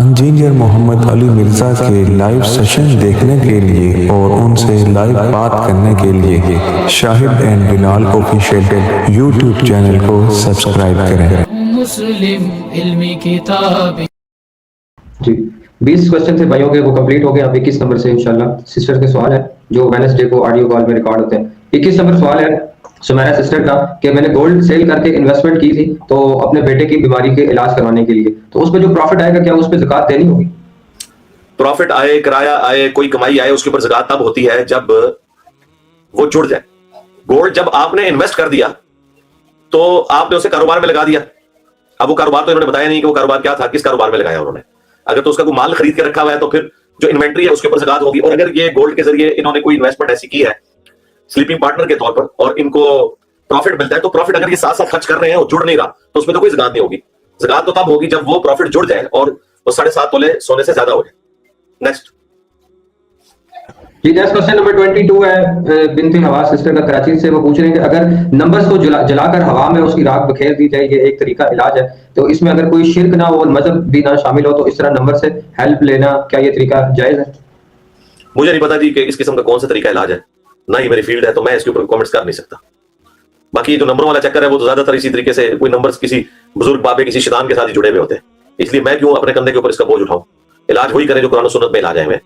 Engineer محمد علی مرزا کے live session دیکھنے کے لیے اور ان سے لائیو بات کرنے کے لیے Shahid and Bilal official YouTube channel کو سبسکرائب کریں۔ مسلم علمی کتاب جی 20 کوسچن تھے بھائیوں کے، وہ کمپلیٹ ہو گئے۔ اب 21 نمبر سے انشاءاللہ سسٹر کے سوال ہے جو وینسڈے کو آڈیو کال میں ریکارڈ ہوتے ہیں۔ 21 نمبر سوال ہے سمیرا سسٹر کا کہ میں نے گولڈ سیل کر کے انویسٹمنٹ کی تھی تو اپنے بیٹے کی بیماری کے علاج کروانے کے لیے، تو اس پہ جو پروفٹ آئے گا کیا اس پہ زکوٰۃ دینی ہوگی؟ پروفٹ آئے، کرایہ آئے، کوئی کمائی آئے، اس کے اوپر زکوٰۃ تب ہوتی ہے جب وہ جڑ جائے۔ گولڈ جب آپ نے انویسٹ کر دیا تو آپ نے اسے کاروبار میں لگا دیا۔ اب وہ کاروبار تو انہوں نے بتایا نہیں کہ وہ کاروبار کیا تھا، کس کاروبار میں لگایا انہوں نے۔ اگر تو اس کا کوئی مال خرید کے رکھا ہوا ہے تو پھر جو انوینٹری ہے اس کے اوپر زکوٰۃ ہوگی۔ اور اگر یہ گولڈ کے ذریعے انہوں نے کوئی انویسٹمنٹ ایسی کی ہے سلیپنگ پارٹنر کے طور پر اور ان کو پروفٹ ملتا ہے، تو پروفٹ اگر یہ ساتھ ساتھ خرچ کر رہے ہیں اور جڑ نہیں رہا تو اس میں تو کوئی زکوٰۃ نہیں ہوگی۔ زکوٰۃ تو تب ہوگی جب وہ پروفٹ جڑ جائے اور وہ 7.5 تولے سونے سے زیادہ ہو جائے۔ نیکسٹ جی نیکسٹ کوسچن نمبر 22 ہے بنت حواس سسٹر کا کراچی سے۔ وہ پوچھ رہے ہیں کہ اگر نمبرز کو جلا کر ہوا میں اس کی راکھ بکھیر دی جائے، یہ ایک طریقہ علاج ہے، تو اس میں اگر کوئی شرک نہ ہو اور مذہب بھی نہ شامل ہو تو اس طرح نمبر سے ہیلپ لینا کیا یہ طریقہ جائز ہے؟ مجھے نہیں پتا جی کہ اس قسم کا کون سا طریقہ علاج ہے، نہ ہی میری فیلڈ ہے تو میں اس کے اوپر کامنٹس کر نہیں سکتا۔ باقی جو نمبر والا چکر ہے وہ تو زیادہ تر اسی طریقے سے کوئی نمبرز کسی بزرگ بابے کسی شیطان کے ساتھ ہی جڑے ہوئے ہوتے ہیں، اس لیے میں کیوں اپنے کندھے کے اوپر اس کا بوجھ اٹھاؤں۔ علاج وہی کریں جو قرآن و سنت میں علاج ہے۔ ہمیں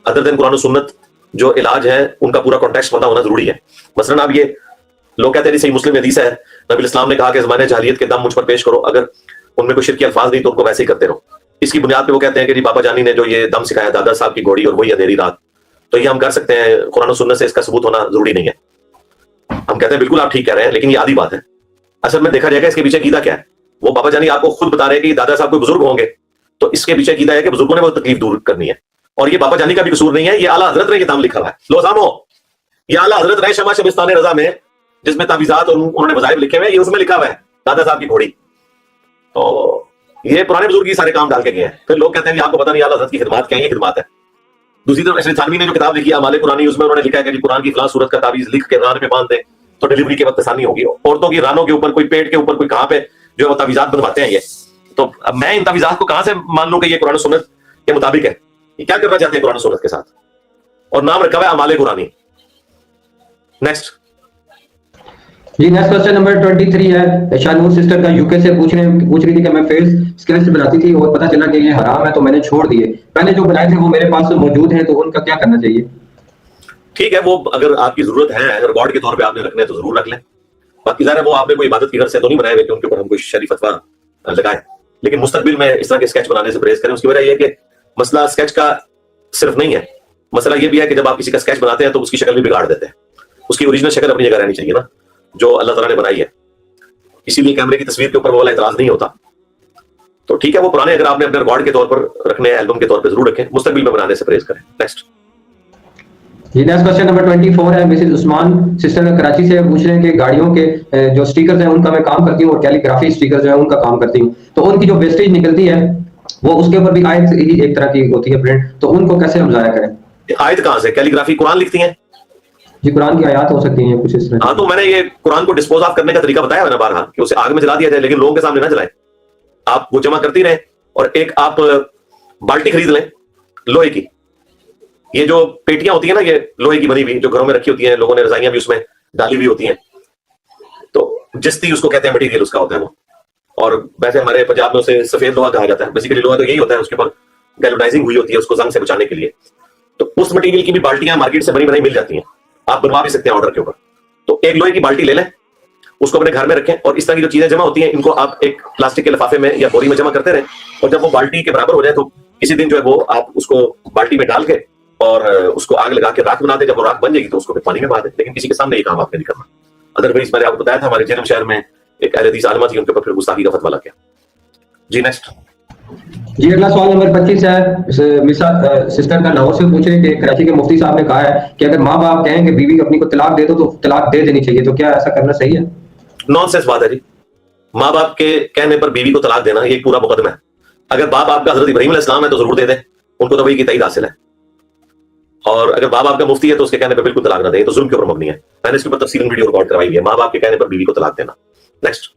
ادر دین قرآن و سنت جو علاج ہے ان کا پورا کانٹیکسٹ پتہ ہونا ضروری ہے۔ مثلا اب یہ لوگ کہتے ہیں صحیح مسلم حدیث ہے، نبی اسلام نے کہا کہ زمانے جاہلیت کے دم مجھ پر پیش کرو، اگر ان میں کوئی شرکی الفاظ نہیں تو ان کو ویسے ہی کرتے رہو۔ اس کی بنیاد پہ وہ کہتے ہیں کہ جی بابا جانی نے جو یہ دم سکھایا دادا صاحب کی گھوڑی اور وہی اندھیری رات، تو یہ ہم کر سکتے ہیں، قرآن و سنت سے اس کا ثبوت ہونا ضروری نہیں ہے۔ ہم کہتے ہیں بالکل آپ ٹھیک کہہ رہے ہیں، لیکن یہ آدھی بات ہے۔ اصل میں دیکھا جائے گا اس کے پیچھے قیدہ کیا ہے۔ وہ بابا جانی آپ کو خود بتا رہے ہیں کہ دادا صاحب کوئی بزرگ ہوں گے، تو اس کے پیچھے قیدہ ہے کہ بزرگوں نے وہ تکلیف دور کرنی ہے، اور یہ بابا جانی کا بھی قصور نہیں ہے، یہ اعلیٰ حضرت نے یہ دم لکھا ہوا ہے۔ لو سامو، یہ اعلیٰ حضرت رہے شمع شبستان رضا میں جس میں تعویذات اور انہوں نے مذاہب لکھے ہوئے ہیں، یہ اس میں لکھا ہوا ہے دادا صاحب کی گھوڑی۔ تو یہ پرانے بزرگ ہی سارے کام ڈال کے گئے ہیں، پھر لوگ کہتے ہیں کہ آپ کو پتہ نہیں اعلیٰ حضرت کی خدمات کیا ہیں، یہ خدمات ہے۔ دوسری طرف اشرف تھانوی نے جو کتاب لکھی ہے اعمال قرآنی، اس میں انہوں نے لکھا ہے کہ جی قرآن کی فلاں سورت کا تعویذ لکھ کے ران پہ باندھ دیں تو ڈلیوری کے وقت آسانی ہوگی۔ عورتوں کی رانوں کے اوپر، کوئی پیٹ کے اوپر، کوئی کہاں پہ جو ہے وہ تعویذات بنواتے ہیں یہ، تو اب میں ان تعویذات کو کہاں سے مان لوں کہ یہ قرآن و سنت کے مطابق ہے؟ یہ کیا کرنا چاہتے ہیں قرآن و سنت کے ساتھ؟ اور نام رکھا ہوا ہے اعمال قرآنی۔ نیکسٹ جی نیکسٹ کوسچن نمبر 23 ہے شانور سسٹر کا یو کے سے پوچھ رہی تھی کہ میں فیس اسکیچ بناتی تھی اور پتہ چلا کہ یہ حرام ہے تو میں نے چھوڑ دیے، پہلے جو بنائے تھے وہ میرے پاس موجود ہیں تو ان کا کیا کرنا چاہیے؟ ٹھیک ہے، وہ اگر آپ کی ضرورت ہے، اگر ریکارڈ کے طور پہ آپ نے رکھنے تو ضرور رکھ لیں۔ باقی ظاہر ہے وہ آپ نے کوئی عبادت کی غرض سے تو نہیں بنائے ہوئے کہ ان کے اوپر ہم کوئی شرعی فتویٰ لگائیں، لیکن مستقبل میں اس طرح کے اسکیچ بنانے سے پرہیز کریں۔ اس کی وجہ یہ ہے کہ مسئلہ اسکیچ کا صرف نہیں ہے، مسئلہ یہ بھی ہے کہ جب آپ کسی کا اسکیچ بناتے ہیں تو اس کی شکل بھی بگاڑ دیتے ہیں، اس کی اوریجنل شکل اپنی جگہ رہنی چاہیے نا جو اللہ تعالیٰ نے بنائی ہے۔ اسی لیے کیمرے کی تصویر کے اوپر وہ والا اعتراض نہیں ہوتا۔ تو ٹھیک ہے، وہ پرانے اگر آپ نے اپنے ریکارڈ کے طور پر رکھنے، البم کے طور پہ ضرور رکھیں، مستقبل میں بنانے سے پرہیز کریں۔ نیکسٹ جی نیکسٹ کوسچن نمبر 24 ہے مسز عثمان سسٹر کا کراچی سے پوچھ رہے ہیں کہ گاڑیوں کے جو سٹیکرز ہیں ان کا میں کام کرتی ہوں اور کیلیگرافی سٹیکرز جو ہیں ان کا کام کرتی ہوں، تو ان کی جو ویسٹیج نکلتی ہے وہ اس کے اوپر بھی آیت ہی ایک طرح کی ہوتی ہے پرنٹ، تو ان کو کیسے ہم ضائع کریں؟ آیت کہاں سے؟ کیلیگرافی قرآن لکھتی ہیں جی قرآن کی آیات ہو سکتی ہیں کچھ اس طرح۔ ہاں، تو میں نے یہ قرآن کو ڈسپوز آف کرنے کا طریقہ بتایا ہے نا بارہا کہ اسے آگ میں جلا دیا جائے، لیکن لوگوں کے سامنے نہ جلائیں، آپ وہ جمع کرتی رہیں۔ اور ایک آپ بالٹی خرید لیں لوہے کی، یہ جو پیٹیاں ہوتی ہیں نا یہ لوہے کی بنی ہوئی جو گھروں میں رکھی ہوتی ہیں، لوگوں نے رضائیاں بھی اس میں ڈالی ہوئی ہوتی ہیں، تو جستی اس کو کہتے ہیں، مٹیریل اس کا ہوتا ہے وہ، اور ویسے ہمارے پنجاب میں اسے سفید لوہا کہا جاتا ہے۔ بیسیکلی لوہا تو یہی ہوتا ہے، اس کے اوپر گیلونائزنگ ہوئی ہوتی ہے اس کو زنگ سے بچانے کے لیے۔ تو اس مٹیریل کی بھی بالٹیاں مارکیٹ سے بنی بنائی مل جاتی ہیں، آپ بنوا بھی سکتے ہیں آرڈر کے اوپر۔ تو ایک لوہے کی بالٹی لے لیں، اس کو اپنے گھر میں رکھیں، اور اس طرح کی جو چیزیں جمع ہوتی ہیں ان کو آپ ایک پلاسٹک کے لفافے میں یا بوری میں جمع کرتے رہیں، اور جب وہ بالٹی کے برابر ہو جائے تو کسی دن جو ہے وہ آپ اس کو بالٹی میں ڈال کے اور اس کو آگ لگا کے راکھ بنا دیں۔ جب وہ راکھ بن جائے گی تو اس کو پھر پانی میں بہا دیں، لیکن کسی کے سامنے یہ کام آپ نے نہیں کرنا۔ ادروائز میں نے آپ کو بتایا تھا ہمارے جنم شہر میں ایک اہل حدیث عالمہ تھی، ان کے اوپر پھر گستاخی کا فتویٰ لگ گیا۔ جی نیکسٹ جی اگلا سوال نمبر 25 ہے مسا سسٹر کا لاہور سے پوچھ رہے ہیں کہ کراچی کے مفتی صاحب نے کہا ہے کہ اگر ماں باپ کہیں کہ بیوی اپنی کو طلاق دے دو تو طلاق دے دینی چاہیے، تو کیا ایسا کرنا صحیح ہے؟ نان سینس بات ہے جی، ماں باپ کے کہنے پر بیوی کو طلاق دینا یہ ایک پورا مقدمہ ہے۔ اگر باپ آپ کا حضرت ابراہیم علیہ السلام ہے تو ضرور دے دیں، ان کو تو وہی کی تائید حاصل ہے، اور اگر باپ آپ کا مفتی ہے تو اس کے کہنے پر بالکل طلاق نہ دیں، تو ظلم کے اوپر مبنی ہے۔ میں نے اس کے اوپر تفصیل ویڈیو ریکارڈ کروائی ہے، ماں باپ کے کہنے پر بیوی کو طلاق دینا۔ نیکسٹ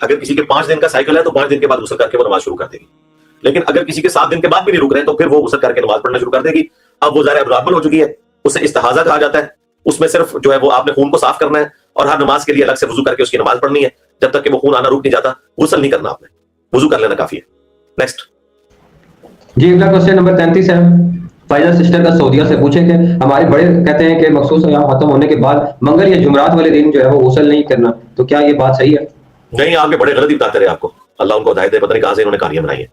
اگر کسی کے 5 دن کا سائیکل ہے تو 5 دن کے بعد غسل کر کے وہ نماز شروع کر دے گی. لیکن اگر کسی کے 7 دن کے بعد بھی نہیں رک رہے تو پھر وہ غسل کر کے نماز پڑھنا شروع کر دے گی. اب وہ ظاہر ابنارمل ہو چکی ہے, اسے استحاضہ کہا جاتا ہے. اس میں صرف جو ہے وہ آپ نے خون کو صاف کرنا ہے اور ہر نماز کے لیے الگ سے وضو کر کے اس کی نماز پڑھنی ہے. جب تک کہ وہ خون آنا رک نہیں جاتا غسل نہیں کرنا, آپ نے وضو کر لینا کافی ہے. نیکسٹ. جی اگلا کوشچن نمبر 33 ہے. فائزہ سسٹر کا سعودیہ سے پوچھیں کہ ہمارے بڑے کہتے ہیں کہ مخصوص ایام ختم ہونے کے بعد منگل یا جمعرات والے دن جو ہے وہ غسل نہیں کرنا, تو کیا یہ بات صحیح ہے؟ نہیں, آپ کے بڑے غلطی بتاتے رہے آپ کو, اللہ ان کو ہدایت دے, پتہ نہیں کہاں سے انہوں نے کہانیاں بنائی ہیں.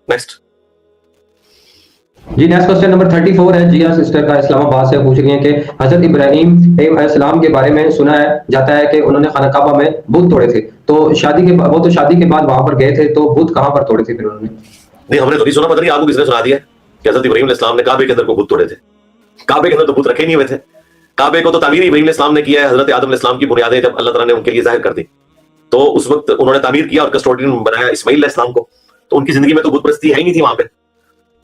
نیکسٹ. جی نیکسٹ کوسچن نمبر 34 ہے. جیا سسٹر کا اسلام آباد سے پوچھ رہی ہیں کہ حضرت ابراہیم علیہ السلام کے بارے میں سنا جاتا ہے کہ انہوں نے خانہ کعبہ میں بت توڑے تھے, تو شادی کے بعد وہاں پر گئے تھے, تو بت کہاں پر توڑے تھے پھر انہوں نے؟ نہیں, ہم نے تو نہیں سنا, پتہ نہیں آپ کو کس نے سنا دیا کہ حضرت ابراہیم علیہ السلام نے کعبے کے اندر کو بت توڑے تھے. کعبے کے اندر تو بت رکھے نہیں ہوئے تھے. کعبے کو تو تعمیر ابراہیم علیہ السلام نے کیا ہے. حضرت آدم علیہ السلام کی بنیادیں جب اللہ تعالیٰ نے ان کے لیے ظاہر کر دی تو اس وقت انہوں نے تعمیر کیا اور کسٹوڈین بنایا اسماعیل علیہ السلام کو. تو ان کی زندگی میں تو بت پرستی ہے ہی نہیں تھی وہاں پہ.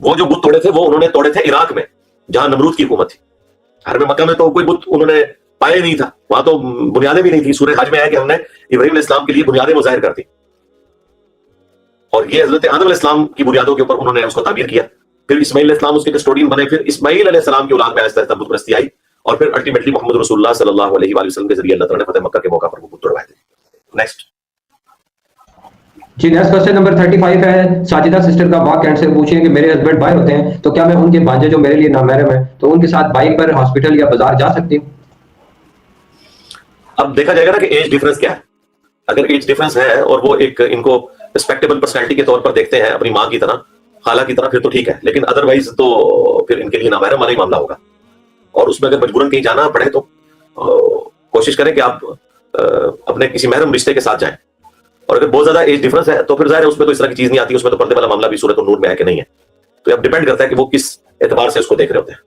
وہ جو بت توڑے تھے وہ انہوں نے توڑے تھے عراق میں, جہاں نمرود کی حکومت تھی. حرم مکہ میں تو کوئی بت انہوں نے پائے نہیں تھا, وہاں تو بنیادیں بھی نہیں تھی. سورہ حج میں ہے کہ ہم نے ابراہیم علیہ السلام کے لیے بنیادیں ظاہر کر دی, اور یہ حضرت آدم علیہ السلام کی بنیادوں کے اوپر انہوں نے اس کو تعمیر کیا. پھر اسماعیل علیہ السلام اس کے کسٹوڈین بنے, پھر اسماعیل علیہ السلام کی اولاد میں آہستہ آہستہ بت پرستی آئی, اور پھر الٹیمیٹلی محمد رسول اللہ صلی اللہ علیہ وآلہ وسلم کے ذریعے اللہ تعالیٰ نے فتح مکہ کے موقع پر وہ بت توڑوائے تھے. نیکسٹ. جی نیکسٹ کوسچن نمبر 35 ہے. ساجدہ سسٹر کا واک اینڈ سے پوچھیں کہ میرے ہسبینڈ باہر ہوتے ہیں, تو کیا میں ان کے بھانجے جو میرے لیے نامحرم ہیں تو ان کے ساتھ بائک پر ہاسپٹل یا بازار جا سکتی ہوں؟ اب دیکھا جائے گا نا کہ ایج ڈیفرنس کیا ہے. اگر ایج ڈیفرنس ہے اور وہ ایک ان کو ریسپیکٹیبل پرسنالٹی کے طور پر دیکھتے ہیں اپنی ماں کی طرح, خالہ کی طرح, پھر تو ٹھیک ہے. لیکن ادروائز تو پھر ان کے لیے نامحرم والا ہی معاملہ ہوگا. اور اس میں اگر مجبوراً کہیں جانا پڑے تو کوشش کریں کہ آپ اپنے کسی محرم رشتے کے ساتھ جائیں. اور اگر بہت زیادہ ایج ڈیفرنس ہے تو پھر ظاہر ہے اس میں تو اس طرح کی چیز نہیں آتی, اس میں تو پردے والا معاملہ بھی سورۃ النور میں ہے کہ نہیں ہے. تو اب ڈیپینڈ کرتا ہے کہ وہ کس اعتبار سے اس کو دیکھ رہے ہوتے ہیں.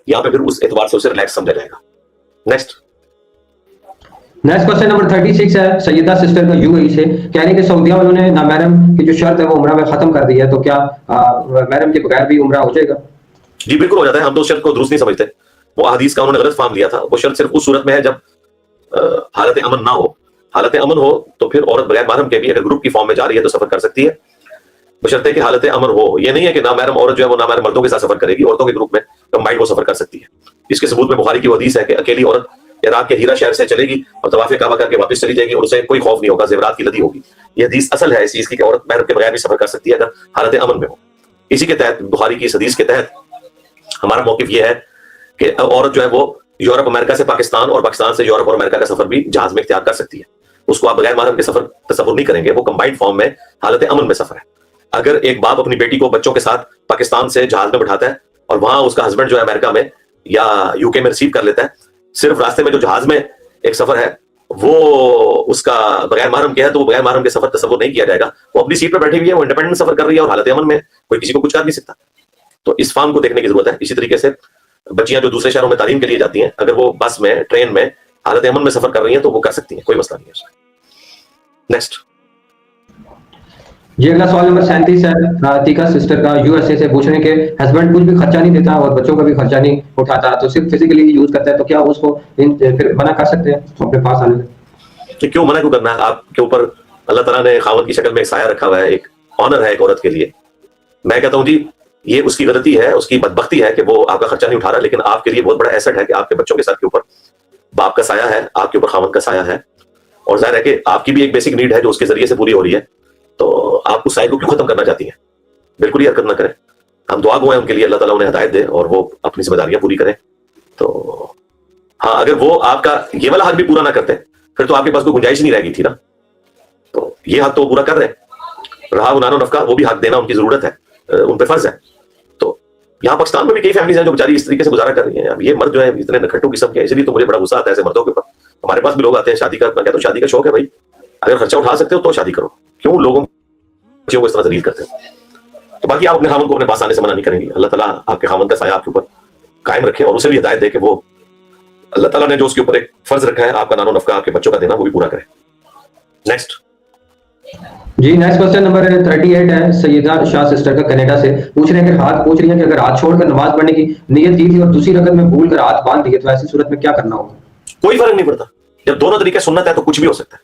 یہاں پہ پھر اس اعتبار سے اسے ریلیکس سمجھا جائے گا. نیکسٹ. نیکسٹ کوسچن نمبر 36 ہے. سیدہ سسٹر کا UAE سے کہہ رہے ہیں کہ سعودیہ والوں نے نامحرم کی جو شرط ہے وہ عمرہ میں ختم کر دی ہے, تو کیا محرم کے بغیر بھی عمرہ ہو جائے گا؟ جی بالکل ہو جاتا ہے. ہم تو اس شرط کو درست نہیں سمجھتے. وہ حدیث کا انہوں نے غلط فہم لیا تھا. وہ شرط صرف اس صورت میں ہے جب حالت امن نہ ہو. حالت امن ہو تو پھر عورت بغیر محرم کے بھی اگر گروپ کی فارم میں جا رہی ہے تو سفر کر سکتی ہے, بشرطے کہ حالت امن ہو. یہ نہیں ہے کہ نامحرم عورت جو ہے وہ نامحرم مردوں کے ساتھ سفر کرے گی. عورتوں کے گروپ میں کمبائنڈ وہ سفر کر سکتی ہے. اس کے ثبوت میں بخاری کی وہ حدیث ہے کہ اکیلی عورت عراق کے ہیرا شہر سے چلے گی اور طواف کعبہ کر کے واپس چلی جائے گی اور اسے کوئی خوف نہیں ہوگا, زیورات کی لدی ہوگی. یہ حدیث اصل ہے اس چیز کی کہ عورت محرم کے بغیر بھی سفر کر سکتی ہے اگر حالت امن میں ہو. اسی کے تحت بخاری کی اس حدیث کے تحت ہمارا موقف یہ ہے کہ عورت جو ہے وہ یورپ امریکہ سے پاکستان اور پاکستان سے یورپ اور امریکہ کا سفر بھی جہاز میں اختیار کر سکتی ہے. اس کو آپ بغیر محرم کے سفر تصور نہیں کریں گے. وہ کمبائنڈ فارم میں حالت امن میں سفر ہے. اگر ایک باپ اپنی بیٹی کو بچوں کے ساتھ پاکستان سے جہاز میں بٹھاتا ہے اور وہاں اس کا ہسبینڈ جو ہے امریکہ میں یا UK میں ریسیو کر لیتا ہے, صرف راستے میں جو جہاز میں ایک سفر ہے وہ اس کا بغیر محرم کیا ہے, تو وہ بغیر محرم کے سفر تصور نہیں کیا جائے گا. وہ اپنی سیٹ پہ بیٹھی ہوئی ہے, وہ انڈیپینڈنٹ سفر کر رہی ہے اور حالت امن میں کوئی کسی کو کچھ کر نہیں سکتا. تو اس فارم کو دیکھنے کی ضرورت ہے. اسی طریقے سے بچیاں جو دوسرے شہروں میں تعلیم کے لیے جاتی ہیں, اگر وہ بس میں ٹرین میں حالت امن میں سفر کر رہی ہیں تو وہ کر سکتی ہیں, کوئی مسئلہ نہیں ہے اس میں. نیکسٹ. جی اگلا سوال نمبر 37 ہے. تیکا سسٹر کا USA سے پوچھ رہے ہیں کہ ہسبینڈ کچھ بھی خرچہ نہیں دیتا اور بچوں کا بھی خرچہ نہیں اٹھاتا, تو صرف فزیکلی یوز کرتا ہے, تو کیا اس کو پھر منع کر سکتے ہیں اپنے پاس آنے سے؟ کیوں منع کیوں کرنا ہے؟ آپ کے اوپر اللہ تعالیٰ نے خاوند کی شکل میں ایک سایہ رکھا ہوا ہے, ایک آنر ہے ایک عورت کے لیے. میں کہتا ہوں جی یہ اس کی غلطی ہے, اس کی بدبختی ہے کہ وہ آپ کا خرچہ نہیں اٹھا رہا, لیکن آپ کے لیے بہت بڑا ایسٹ ہے کہ آپ کے بچوں کے ساتھ کے اوپر باپ کا سایہ ہے, آپ کے اوپر خاوند کا سایہ ہے. اور ظاہر ہے کہ آپ کی بھی ایک بیسک نیڈ ہے جو اس کے ذریعے سے پوری ہو رہی ہے, تو آپ اس سائے کو کیوں ختم کرنا چاہتی ہیں؟ بالکل ہی حرکت نہ کریں. ہم دعا گو ہیں ان کے لیے, اللہ تعالیٰ انہیں ہدایت دے اور وہ اپنی ذمہ داریاں پوری کریں. تو ہاں اگر وہ آپ کا یہ والا حق بھی پورا نہ کرتے پھر تو آپ کے پاس کوئی گنجائش نہیں رہ گئی تھی نا. تو یہ حق تو پورا کر رہے ہیں. رہا عنان و نفقہ, وہ بھی حق دینا ان کی ضرورت ہے, ان پہ فرض ہے. تو یہاں پاکستان میں بھی کئی فیملیز ہیں جو بیچاری اس طریقے سے گزارا کر رہی ہیں. اب یہ مرد جو ہے اتنے نکھٹو قسم کے ہیں, اس لیے تو مجھے بڑا غصہ آتا ہے ایسے مردوں کے اوپر. ہمارے پاس بھی لوگ آتے ہیں شادی کا, میں کہتا ہوں شادی کا شوق ہے بھائی, اگر خرچہ اٹھا سکتے ہو تو شادی کرو, کیوں لوگوں بچوں کو اس طرح ذلیل کرتے ہیں. تو باقی آپ اپنے خاوند کو اپنے پاس آنے سے منع نہیں کریں گے. اللہ تعالیٰ آپ کے خاوند کا سایہ آپ کے اوپر قائم رکھے اور اسے بھی ہدایت دے کہ وہ اللہ تعالیٰ نے جو اس کے اوپر ایک فرض رکھا ہے آپ کا نان و نفقہ آپ کے بچوں کا دینا, وہ بھی پورا کرے. نیکسٹ. جی نیکسٹ کوسچن نمبر 38 ہے. سیدہ شاہ سسٹر کا کینیڈا سے پوچھ رہے ہیں کہ اگر ہاتھ چھوڑ کر نماز پڑھنے کی نیت کی تھی اور دوسری رکعت میں بھول کر ہاتھ باندھ دیے تو ایسی صورت میں کیا کرنا ہوگا؟ کوئی فرق نہیں پڑتا. جب دونوں طریقے سنت ہے تو کچھ بھی ہو سکتا ہے.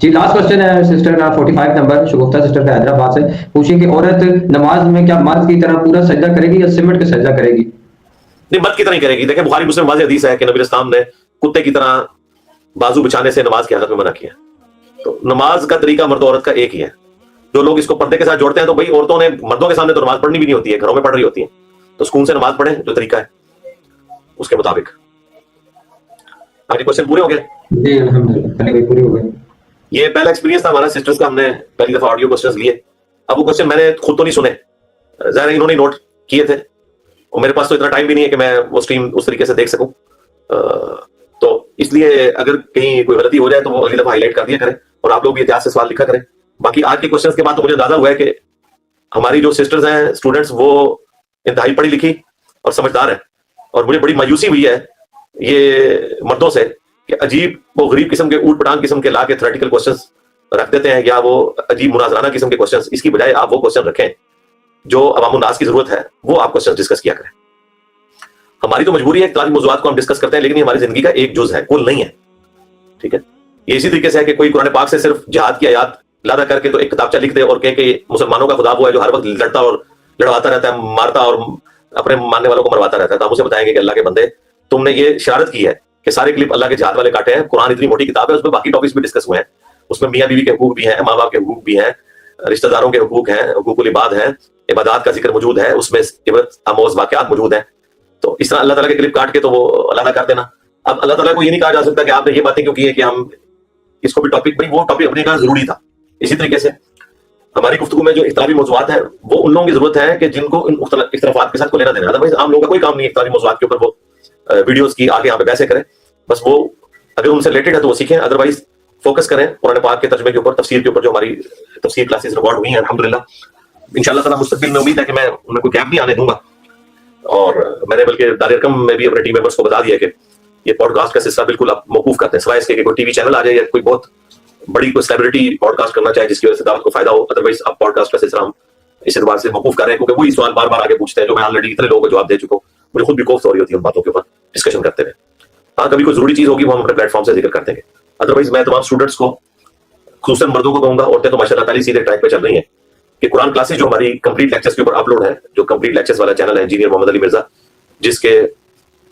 جی لاسٹ کوشچن ہے سسٹر کا 45 نمبر شگفتہ سسٹر کا حیدرآباد سے، پوچھیں کہ عورت نماز میں کیا مرد کی طرح پورا سجدہ کرے گی یا سمٹ کے سجدہ کرے گی؟ نہیں، مرد کی طرح ہی کرے گی. دیکھیں بخاری مسلم واضح حدیث ہے کہ نبی اسلام نے کتے کی طرح بازو بچھانے سے نماز کی حالت میں منع کیا. تو نماز کا طریقہ مرد و عورت کا ایک ہی ہے. جو لوگ اس کو پردے کے ساتھ جوڑتے ہیں تو بھائی عورتوں نے مردوں کے سامنے تو نماز پڑھنی بھی نہیں ہوتی ہے، گھروں میں پڑھ رہی ہوتی ہیں، تو سکون سے نماز پڑھیں جو طریقہ ہے اس کے مطابق. آگے کوشچن پورے ہو گئے؟ جی الحمدللہ پہلے پوری ہو گئی. یہ پہلا ایکسپیرینس تھا ہمارا سسٹرز کا، ہم نے پہلی دفعہ آڈیو کوسچنز لیے. اب وہ کوسچن میں نے خود تو نہیں سنے، ظاہر ہے انہوں نے نوٹ کیے تھے، اور میرے پاس تو اتنا ٹائم بھی نہیں ہے کہ میں وہ اسٹریم اس طریقے سے دیکھ سکوں. تو اس لیے اگر کہیں کوئی غلطی ہو جائے تو وہ اگلی دفعہ ہائی لائٹ کر دیا کریں، اور آپ لوگ بھی احتیاط سے سوال لکھا کریں. باقی آج کے کوسچنز کے بعد تو مجھے اندازہ ہوا ہے کہ ہماری جو سسٹرز ہیں اسٹوڈنٹس وہ انتہائی پڑھی لکھی اور سمجھدار ہیں. اور مجھے بڑی مایوسی ہوئی ہے یہ مردوں سے کہ عجیب و غریب قسم کے اوٹ پٹانگ قسم کے لا کے تھیوریٹیکل کوسچنز رکھ دیتے ہیں، یا وہ عجیب مناظرانہ قسم کے کوسچنز. اس کی بجائے آپ وہ کوسچن رکھیں جو عوام الناس کی ضرورت ہے، وہ آپ کوسچن ڈسکس کیا کریں. ہماری تو مجبوری ہے کہ تعلیمی موضوعات کو ہم ڈسکس کرتے ہیں، لیکن یہ ہماری زندگی کا ایک جز ہے، کل نہیں ہے. ٹھیک ہے، یہ اسی طریقے سے ہے کہ کوئی قرآن پاک سے صرف جہاد کی آیات لادا کر کے تو ایک کتابچہ لکھ دے اور کہے کہ مسلمانوں کا خدا وہ ہے جو ہر وقت لڑتا اور لڑواتا رہتا ہے، مارتا اور اپنے ماننے والوں کو مرواتا رہتا ہے. تو ہم اسے بتائیں گے کہ اللہ کے بندے تم نے یہ شرارت کی ہے کہ سارے کلپ اللہ کے جہاد والے کاٹے ہیں. قرآن اتنی موٹی کتاب ہے، اس میں باقی ٹاپکس بھی ڈسکس ہوئے ہیں. اس میں میاں بیوی کے حقوق بھی ہیں، ماں باپ کے حقوق بھی ہیں، رشتہ داروں کے حقوق ہیں، حقوق العباد ہیں، عبادات کا ذکر موجود ہے، اس میں عبرت آموز واقعات موجود ہیں. تو اس طرح اللہ تعالیٰ کے کلپ کاٹ کے تو وہ اللہ کر دینا. اب اللہ تعالیٰ کو یہ نہیں کہا جا سکتا کہ آپ نے یہ باتیں کیوں کی ہے کہ ہم اس کو بھی ٹاپک، بھائی وہ ٹاپک اپنے کا ضروری تھا. اسی طریقے سے ہماری گفتگو میں جو اختلافی موضوعات ہیں وہ ان لوگوں کی ضرورت ہے کہ جن کو ان اختلافات کے ساتھ کو لینا دینا. ادروائز عام لوگوں کا کوئی کام نہیں ہے اختلافی موضوعات کے اوپر وہ ویڈیوز کی آگے یہاں پہ بحثیں کریں. بس وہ اگر ان سے ریلیٹڈ ہے تو وہ سیکھیں، ادروائز فوکس کریں قرآن پاک کے ترجمے کے اوپر، تفسیر کے اوپر. جو ہماری تفسیر کلاسز ریکارڈ ہوئی ہیں الحمدللہ، انشاءاللہ تعالیٰ مستقبل میں امید ہے کہ میں ان میں کوئی گیپ نہیں آنے دوں گا. اور میں نے بلکہ دار ارقم میں بھی اپنے ٹیم ممبرس کو بتا دیا کہ یہ پوڈ کاسٹ کا سلسلہ بالکل آپ موقوف کرتے ہیں، سوائے اس کے کہ کوئی ٹی وی چینل آ جائے یا کوئی بہت بڑی کوئی سیلیبریٹی پوڈ کاسٹ کرنا چاہے جس کی وجہ سے دعوت کو فائدہ ہو. ادروائز آپ پوڈ کاسٹ کا سلسلہ ہم اس اعتبار سے موقوف کر رہے ہیں کیونکہ وہی سوال بار بار آگے پوچھتے ہیں جو میں آلریڈی اتنے لوگوں کو جواب دے چکا ہوں. مجھے خود بھی کوفت ہو رہی ہوتی ہے ان باتوں کے اوپر ڈسکشن کرتے ہوئے. ہاں کبھی کوئی ضروری چیز ہوگی وہ ہم اپنے پلیٹ فارم سے ذکر کر دیں گے. ادروائز میں تمام اسٹوڈنٹس کو، خصوصاً مردوں کو کہوں گا، عورتیں تو ماشاء اللہ تعالی سیدھے ٹریک پہ چل رہی ہیں، کہ قرآن کلاسز جو ہماری کمپلیٹ لیکچرز کے اوپر اپلوڈ ہے، جو کمپلیٹ لیکچرز والا چینل ہے انجینئر محمد علی مرزا، جس کے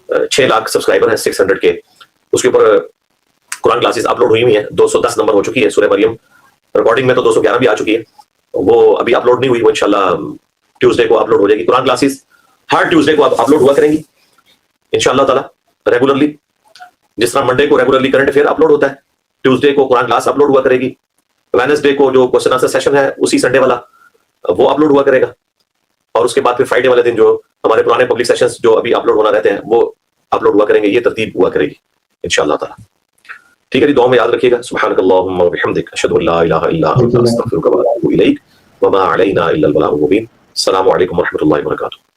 6 لاکھ سبسکرائبر ہیں، 600 کے، اس کے اوپر قرآن کلاسز اپلوڈ ہوئی ہوئی ہیں. 210 نمبر ہو چکی ہے. سورہ مریم ریکارڈنگ میں تو 211 بھی آ چکی ہے، وہ ابھی اپلوڈ نہیں ہوئی، وہ انشاءاللہ ٹیوزڈے کو اپلوڈ ہو جائے گی. قرآن کلاسز ہر ٹیوزڈے کو اپلوڈ ہوا کریں گی انشاءاللہ تعالیٰ ریگولرلی. جس طرح منڈے کو ریگولرلی کرنٹ افیئر اپلوڈ ہوتا ہے، ٹیوزڈے کو قرآن کلاس اپلوڈ ہوا کرے گی، وینسڈے کو جو کوسچن آنسر سیشن ہے اسی سنڈے والا وہ اپلوڈ ہوا کرے گا، اور اس کے بعد پھر فرائیڈے والے دن جو ہمارے پرانے پبلک سیشنز جو ابھی اپلوڈ ہونا رہتے ہیں وہ اپلوڈ ہوا کریں گے. یہ ترتیب ہوا کرے گی انشاءاللہ تعالیٰ. ٹھیک ہے جی، دعا میں یاد رکھیے گا. سبحانک اللہم و بحمدک، اشہد ان لا الہ الا انت، استغفرک و اتوب الیک، وما علینا الا البلاغ المبین. السلام علیکم و رحمۃ اللہ وبرکاتہ.